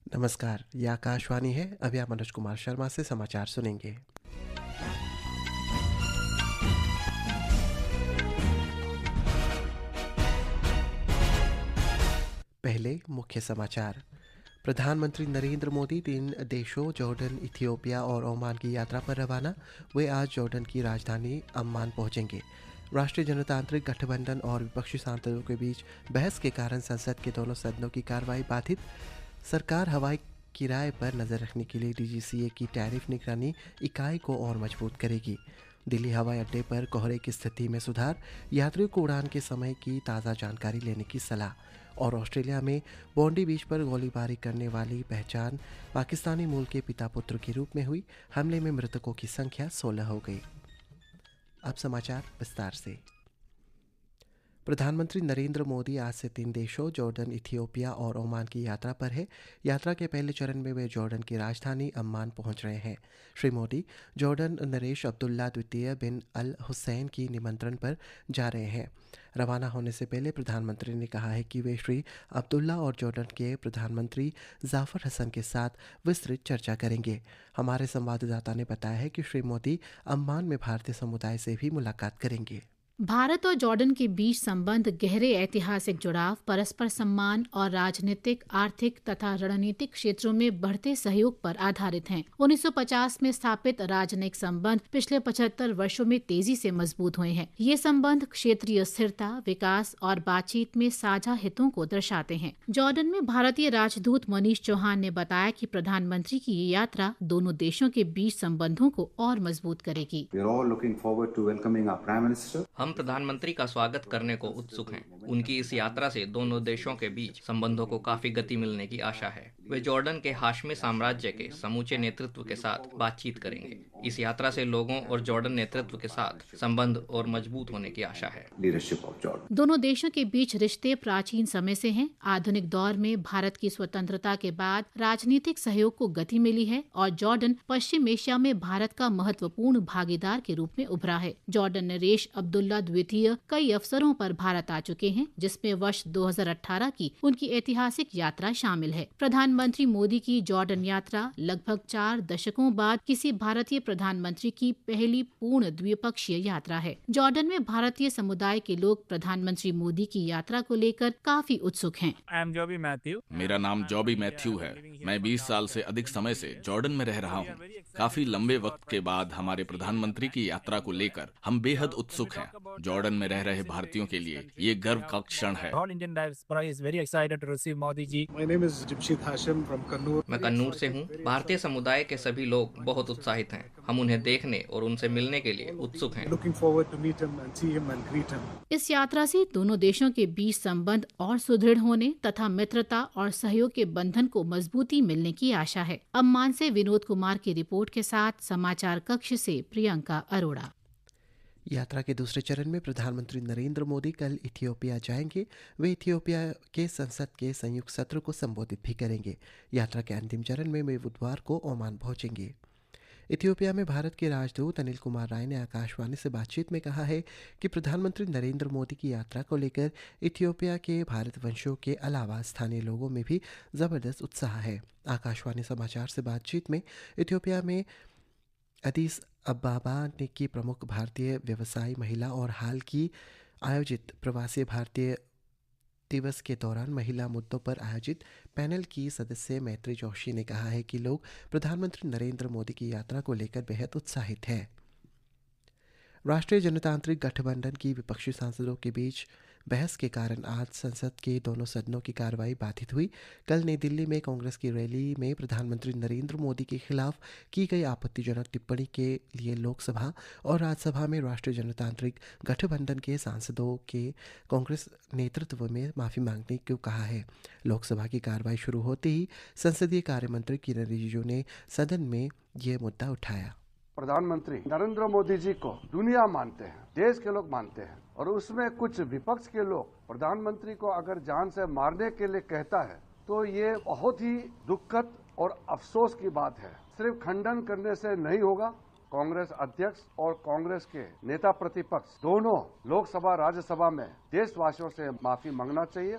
नमस्कार, ये आकाशवाणी है। अभी आप मनोज कुमार शर्मा से समाचार सुनेंगे। पहले मुख्य समाचार। प्रधानमंत्री नरेंद्र मोदी 3 देशों जॉर्डन, इथियोपिया और ओमान की यात्रा पर रवाना। वे आज जॉर्डन की राजधानी अम्मान पहुंचेंगे। राष्ट्रीय जनतांत्रिक गठबंधन और विपक्षी सांसदों के बीच बहस के कारण संसद के दोनों सदनों की कार्रवाई बाधित। सरकार हवाई किराए पर नज़र रखने के लिए डीजीसीए की टैरिफ निगरानी इकाई को और मजबूत करेगी। दिल्ली हवाई अड्डे पर कोहरे की स्थिति में सुधार, यात्रियों को उड़ान के समय की ताज़ा जानकारी लेने की सलाह। और ऑस्ट्रेलिया में बॉन्डी बीच पर गोलीबारी करने वाली पहचान पाकिस्तानी मूल के पिता पुत्र के रूप में हुई। हमले में मृतकों की संख्या 16 हो गई। अब समाचार विस्तार से। प्रधानमंत्री नरेंद्र मोदी आज से 3 देशों जॉर्डन, इथियोपिया और ओमान की यात्रा पर है। यात्रा के पहले चरण में वे जॉर्डन की राजधानी अम्मान पहुंच रहे हैं। श्री मोदी जॉर्डन नरेश अब्दुल्ला द्वितीय बिन अल हुसैन की निमंत्रण पर जा रहे हैं। रवाना होने से पहले प्रधानमंत्री ने कहा है कि वे श्री अब्दुल्ला और जॉर्डन के प्रधानमंत्री जाफर हसन के साथ विस्तृत चर्चा करेंगे। हमारे संवाददाता ने बताया है कि श्री मोदी अम्मान में भारतीय समुदाय से भी मुलाकात करेंगे। भारत और जॉर्डन के बीच संबंध गहरे ऐतिहासिक जुड़ाव, परस्पर सम्मान और राजनीतिक, आर्थिक तथा रणनीतिक क्षेत्रों में बढ़ते सहयोग पर आधारित हैं। 1950 में स्थापित राजनयिक संबंध पिछले 75 वर्षों में तेजी से मजबूत हुए हैं। ये संबंध क्षेत्रीय स्थिरता, विकास और बातचीत में साझा हितों को दर्शाते हैं। जॉर्डन में भारतीय राजदूत मनीष चौहान ने बताया कि प्रधानमंत्री की ये यात्रा दोनों देशों के बीच संबंधों को और मजबूत करेगी। हम प्रधानमंत्री का स्वागत करने को उत्सुक हैं। उनकी इस यात्रा से दोनों देशों के बीच संबंधों को काफी गति मिलने की आशा है। वे जॉर्डन के हाशमी साम्राज्य के समूचे नेतृत्व के साथ बातचीत करेंगे। इस यात्रा से लोगों और जॉर्डन नेतृत्व के साथ संबंध और मजबूत होने की आशा है। दोनों देशों के बीच रिश्ते प्राचीन समय से हैं। आधुनिक दौर में भारत की स्वतंत्रता के बाद राजनीतिक सहयोग को गति मिली है और जॉर्डन पश्चिम एशिया में भारत का महत्वपूर्ण भागीदार के रूप में उभरा है। जॉर्डन नरेश अब्दुल्ला द्वितीय कई अवसरों पर भारत आ चुके हैं, जिसमें वर्ष 2018 की उनकी ऐतिहासिक यात्रा शामिल है। प्रधानमंत्री मोदी की जॉर्डन यात्रा लगभग 4 दशकों बाद किसी भारतीय प्रधानमंत्री की पहली पूर्ण द्विपक्षीय यात्रा है। जॉर्डन में भारतीय समुदाय के लोग प्रधानमंत्री मोदी की यात्रा को लेकर काफी उत्सुक हैं। मेरा नाम जॉबी मैथ्यू है। मैं 20 साल से अधिक समय से जॉर्डन में रह रहा हूँ। काफी लंबे वक्त के बाद हमारे प्रधानमंत्री की यात्रा को लेकर हम बेहद उत्सुक हैं। जॉर्डन में रह रहे भारतीयों के लिए ये गर्व का क्षण है। मैं कन्नूर से हूँ। भारतीय समुदाय के सभी लोग बहुत उत्साहित हैं। हम उन्हें देखने और उनसे मिलने के लिए उत्सुक हैं। इस यात्रा से दोनों देशों के बीच संबंध और सुदृढ़ होने तथा मित्रता और सहयोग के बंधन को मजबूती मिलने की आशा है। अम्मान से विनोद कुमार की रिपोर्ट के साथ समाचार कक्ष से प्रियंका अरोड़ा। यात्रा के दूसरे चरण में प्रधानमंत्री नरेंद्र मोदी कल इथियोपिया जाएंगे। वे इथियोपिया के संसद के संयुक्त सत्र को संबोधित भी करेंगे। यात्रा के अंतिम चरण में वे बुधवार को ओमान पहुंचेंगे। इथियोपिया में भारत के राजदूत अनिल कुमार राय ने आकाशवाणी से बातचीत में कहा है कि प्रधानमंत्री नरेंद्र मोदी की यात्रा को लेकर इथियोपिया के भारतवंशियों के अलावा स्थानीय लोगों में भी ज़बरदस्त उत्साह है। आकाशवाणी समाचार से बातचीत में इथियोपिया में अदीस अबाबा ने की प्रमुख भारतीय व्यवसायी महिला और हाल की आयोजित प्रवासी भारतीय दिवस के दौरान महिला मुद्दों पर आयोजित पैनल की सदस्य मैत्री जोशी ने कहा है कि लोग प्रधानमंत्री नरेंद्र मोदी की यात्रा को लेकर बेहद उत्साहित हैं। राष्ट्रीय जनतांत्रिक गठबंधन की विपक्षी सांसदों के बीच बहस के कारण आज संसद के दोनों सदनों की कार्रवाई बाधित हुई। कल नई दिल्ली में कांग्रेस की रैली में प्रधानमंत्री नरेंद्र मोदी के खिलाफ की गई आपत्तिजनक टिप्पणी के लिए लोकसभा और राज्यसभा में राष्ट्रीय जनतांत्रिक गठबंधन के सांसदों के कांग्रेस नेतृत्व में माफ़ी मांगने को कहा है। लोकसभा की कार्रवाई शुरू होते ही संसदीय कार्य मंत्री किरण रिजिजू ने सदन में ये मुद्दा उठाया। प्रधानमंत्री नरेंद्र मोदी जी को दुनिया मानते हैं, देश के लोग मानते हैं, और उसमें कुछ विपक्ष के लोग प्रधानमंत्री को अगर जान से मारने के लिए कहता है तो ये बहुत ही दुखद और अफसोस की बात है। सिर्फ खंडन करने से नहीं होगा। कांग्रेस अध्यक्ष और कांग्रेस के नेता प्रतिपक्ष दोनों लोकसभा राज्यसभा में देशवासियों से माफी मांगना चाहिए।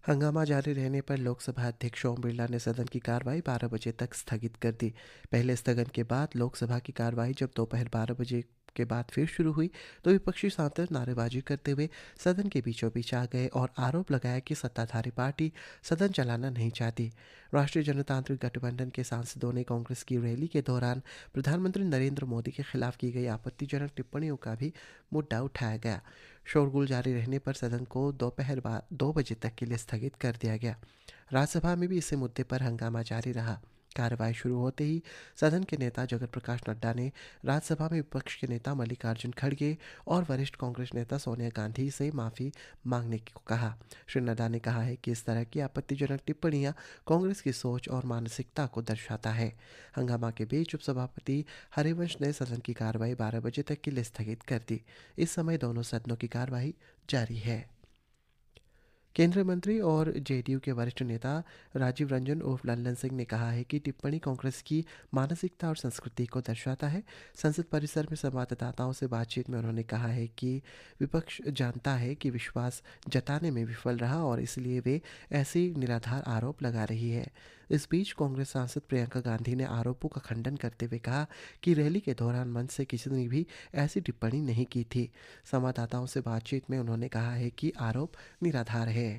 हंगामा जारी रहने पर लोकसभा अध्यक्ष ओम बिरला ने सदन की कार्रवाई 12 बजे तक स्थगित कर दी। पहले स्थगन के बाद लोकसभा की कार्रवाई जब दोपहर 12 बजे के बाद फिर शुरू हुई तो विपक्षी सांसद नारेबाजी करते हुए सदन के बीचों बीच आ गए और आरोप लगाया कि सत्ताधारी पार्टी सदन चलाना नहीं चाहती। राष्ट्रीय जनतांत्रिक गठबंधन के सांसदों ने कांग्रेस की रैली के दौरान प्रधानमंत्री नरेंद्र मोदी के खिलाफ की गई आपत्तिजनक टिप्पणियों का भी मुद्दा उठाया गया। शोरगुल जारी रहने पर सदन को दोपहर 2 बजे तक के लिए स्थगित कर दिया गया। राज्यसभा में भी इसी मुद्दे पर हंगामा जारी रहा। कार्रवाई शुरू होते ही सदन के नेता जगत प्रकाश नड्डा ने राज्यसभा में विपक्ष के नेता मल्लिकार्जुन खड़गे और वरिष्ठ कांग्रेस नेता सोनिया गांधी से माफ़ी मांगने को कहा। श्री नड्डा ने कहा है कि इस तरह की आपत्तिजनक टिप्पणियां कांग्रेस की सोच और मानसिकता को दर्शाता है। हंगामा के बीच उपसभापति हरिवंश ने सदन की कार्रवाई 12 बजे तक के लिए स्थगित कर दी। इस समय दोनों सदनों की कार्रवाई जारी है। केंद्रीय मंत्री और जेडीयू के वरिष्ठ नेता राजीव रंजन उर्फ लल्लन सिंह ने कहा है कि टिप्पणी कांग्रेस की मानसिकता और संस्कृति को दर्शाता है। संसद परिसर में संवाददाताओं से बातचीत में उन्होंने कहा है कि विपक्ष जानता है कि विश्वास जताने में विफल रहा और इसलिए वे ऐसे निराधार आरोप लगा रही है। इस बीच कांग्रेस सांसद प्रियंका गांधी ने आरोपों का खंडन करते हुए कहा कि रैली के दौरान मंच से किसी ने भी ऐसी टिप्पणी नहीं की थी। संवाददाताओं से बातचीत में उन्होंने कहा है कि आरोप निराधार है।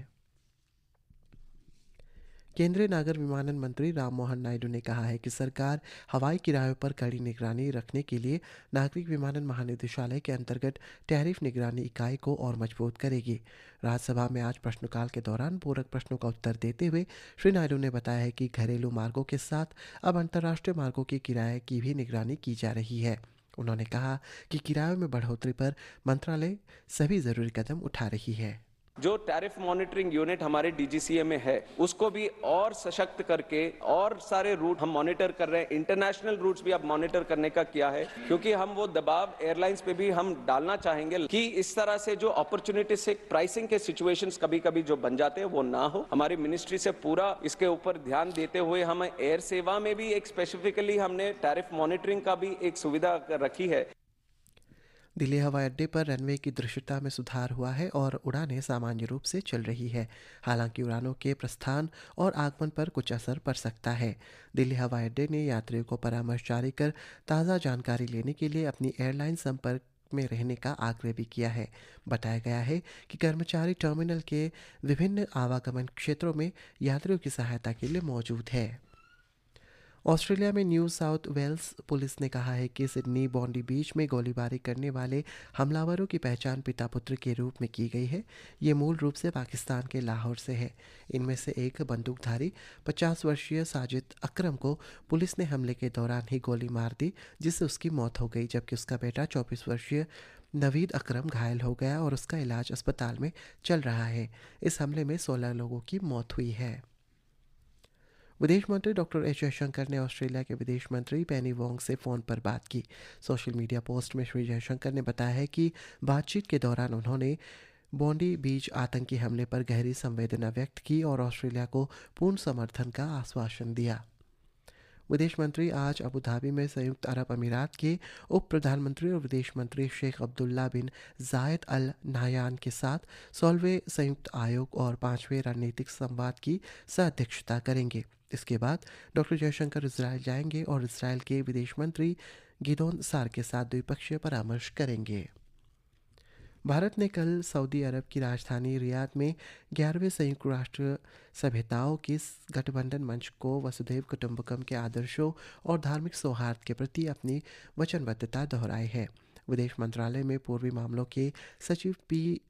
केंद्रीय नागर विमानन मंत्री राममोहन नायडू ने कहा है कि सरकार हवाई किरायों पर कड़ी निगरानी रखने के लिए नागरिक विमानन महानिदेशालय के अंतर्गत टैरिफ निगरानी इकाई को और मजबूत करेगी। राज्यसभा में आज प्रश्नकाल के दौरान पूरक प्रश्नों का उत्तर देते हुए श्री नायडू ने बताया है कि घरेलू मार्गों के साथ अब अंतर्राष्ट्रीय मार्गों के किराए की भी निगरानी की जा रही है। उन्होंने कहा कि किरायों में बढ़ोतरी पर मंत्रालय सभी जरूरी कदम उठा रही है। जो टैरिफ मॉनिटरिंग यूनिट हमारे डीजीसीए में है उसको भी और सशक्त करके और सारे रूट हम मॉनिटर कर रहे हैं। इंटरनेशनल रूट्स भी अब मॉनिटर करने का किया है, क्योंकि हम वो दबाव एयरलाइंस पे भी हम डालना चाहेंगे कि इस तरह से जो अपॉर्चुनिटी से प्राइसिंग के सिचुएशंस कभी कभी जो बन जाते हैं वो ना हो। हमारी मिनिस्ट्री से पूरा इसके ऊपर ध्यान देते हुए हम एयर सेवा में भी एक स्पेसिफिकली हमने टैरिफ मॉनिटरिंग का भी एक सुविधा रखी है। दिल्ली हवाई अड्डे पर रनवे की दृश्यता में सुधार हुआ है और उड़ानें सामान्य रूप से चल रही है। हालांकि उड़ानों के प्रस्थान और आगमन पर कुछ असर पड़ सकता है। दिल्ली हवाई अड्डे ने यात्रियों को परामर्श जारी कर ताज़ा जानकारी लेने के लिए अपनी एयरलाइन संपर्क में रहने का आग्रह भी किया है। बताया गया है कि कर्मचारी टर्मिनल के विभिन्न आवागमन क्षेत्रों में यात्रियों की सहायता के लिए मौजूद है। ऑस्ट्रेलिया में न्यू साउथ वेल्स पुलिस ने कहा है कि सिडनी बॉन्डी बीच में गोलीबारी करने वाले हमलावरों की पहचान पिता पुत्र के रूप में की गई है। ये मूल रूप से पाकिस्तान के लाहौर से है। इनमें से एक बंदूकधारी 50 वर्षीय साजिद अकरम को पुलिस ने हमले के दौरान ही गोली मार दी, जिससे उसकी मौत हो गई, जबकि उसका बेटा 24 वर्षीय नवीद अकरम घायल हो गया और उसका इलाज अस्पताल में चल रहा है। इस हमले में 16 लोगों की मौत हुई है। विदेश मंत्री डॉक्टर एस जयशंकर ने ऑस्ट्रेलिया के विदेश मंत्री पेनी वोंग से फ़ोन पर बात की। सोशल मीडिया पोस्ट में श्री जयशंकर ने बताया है कि बातचीत के दौरान उन्होंने बॉन्डी बीच आतंकी हमले पर गहरी संवेदना व्यक्त की और ऑस्ट्रेलिया को पूर्ण समर्थन का आश्वासन दिया। विदेश मंत्री आज अबू धाबी में संयुक्त अरब अमीरात के उप प्रधानमंत्री और विदेश मंत्री शेख अब्दुल्ला बिन जायद अल नाहयान के साथ 16वें संयुक्त आयोग और 5वें रणनीतिक संवाद की सह-अध्यक्षता करेंगे। इसके बाद डॉक्टर जयशंकर इजरायल जाएंगे और इजरायल के विदेश मंत्री गिदोन सार के साथ द्विपक्षीय परामर्श करेंगे। भारत ने कल सऊदी अरब की राजधानी रियाद में 11वें संयुक्त राष्ट्र सभ्यताओं के गठबंधन मंच को वसुधैव कुटुंबकम के आदर्शों और धार्मिक सौहार्द के प्रति अपनी वचनबद्धता दोहराई है। विदेश मंत्रालय में पूर्वी मामलों के सचिव पी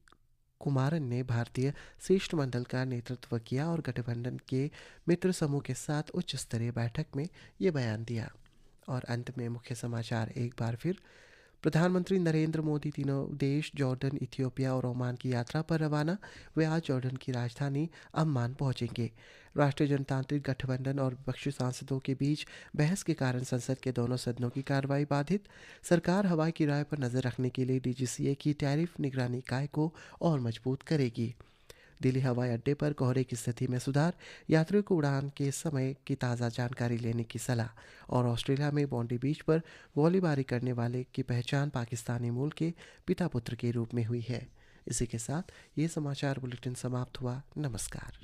कुमारन ने भारतीय शिष्टमंडल का नेतृत्व किया और गठबंधन के मित्र समूह के साथ उच्च स्तरीय बैठक में ये बयान दिया। और अंत में मुख्य समाचार एक बार फिर। प्रधानमंत्री नरेंद्र मोदी तीनों देश जॉर्डन, इथियोपिया और ओमान की यात्रा पर रवाना। वे आज जॉर्डन की राजधानी अम्मान पहुंचेंगे। राष्ट्रीय जनतांत्रिक गठबंधन और विपक्षी सांसदों के बीच बहस के कारण संसद के दोनों सदनों की कार्रवाई बाधित। सरकार हवाई किराए पर नजर रखने के लिए डीजीसीए की टैरिफ निगरानी इकाई को और मजबूत करेगी। दिल्ली हवाई अड्डे पर कोहरे की स्थिति में सुधार, यात्रियों को उड़ान के समय की ताज़ा जानकारी लेने की सलाह। और ऑस्ट्रेलिया में बॉन्डी बीच पर गोलीबारी करने वाले की पहचान पाकिस्तानी मूल के पिता पुत्र के रूप में हुई है। इसी के साथ ये समाचार बुलेटिन समाप्त हुआ। नमस्कार।